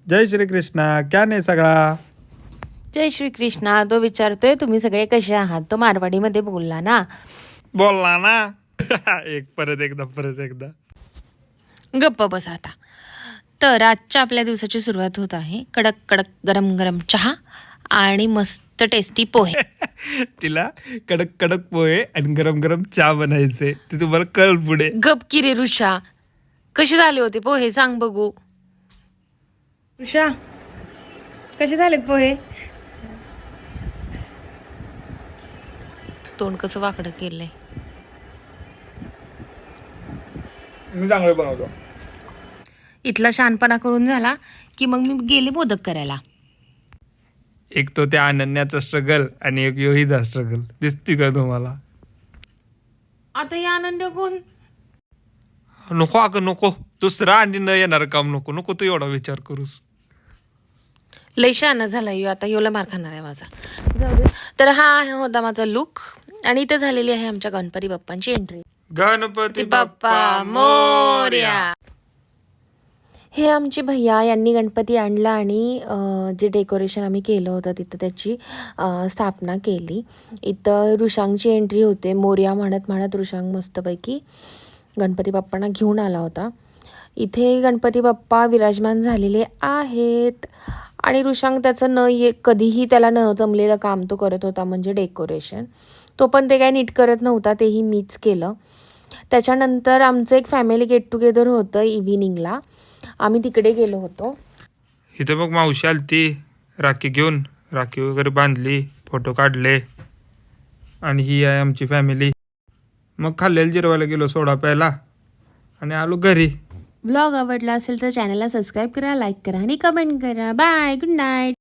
जय श्री कृष्णा. क्या नाही सगळा. जय श्री कृष्णा. तो विचारतोय तुम्ही सगळे कसे आहात. तो मारवाडीमध्ये बोलला ना. बोलला ना. परत एकदा. गप्प बस आता. तर आजच्या आपल्या दिवसाची सुरुवात होत आहे कडक कडक गरम गरम चहा आणि मस्त टेस्टी पोहे. तिला कडक कडक पोहे आणि गरम गरम चहा बनायचे ते तुम्हाला कळ पुढे. गप की रे ऋषा. कसे झाले होते पोहे सांग बघू. ऋषा कसे झालेत पोहे. तोंड कसं वाकडं केलंय. मी चांगले बनवतो. इथला शहाणपणा करून झाला की मग मी गेले मोदक करायला. एक तो त्या अनन्याचा स्ट्रगल आणि एक योहीचा स्ट्रगल दिसती का तुम्हाला. आता या आनंद कोण. नको अगं नको. दुसरा आणि न येणार काम नको तू एवढा विचार करूस. लय शहाणा झाला यो. आता योला मार खाणार आहे माझा. जाऊ दे. तर हा होता माझा लुक आणि इथे झालेली आहे आमच्या गणपती बाप्पांची एंट्री. गणपती बाप्पा मोरया. हे आमचे भैया यांनी गणपती आणला आणि जे डेकोरेशन आम्ही केलं होतं तिथं त्याची स्थापना केली. इथं ऋषांगची एंट्री होते. मोरया म्हणत ऋषांग मस्तपैकी गणपती बाप्पांना घेऊन आला होता. इथे गणपती बाप्पा विराजमान झालेले आहेत आणि ऋषांग त्याचं कधीही त्याला न जमलेलं काम तो करत होता म्हणजे डेकोरेशन. तो पण ते काय नीट करत नव्हता, तेही मीच केलं. त्याच्यानंतर आमचं एक फॅमिली गेट टुगेदर होतं इव्हिनिंगला. आम्ही तिकडे गेलो होतो. इथं मग मावशी आलती राखी घेऊन. राखी वगैरे बांधली, फोटो काढले आणि ही आहे आमची फॅमिली. मग खाल्लेलं जिरवायला गेलो सोडा प्यायला आणि आलो घरी. व्लॉग आवडला असेल तर चॅनलला सबस्क्राईब करा, लाईक करा आणि कमेंट करा. Bye, good night.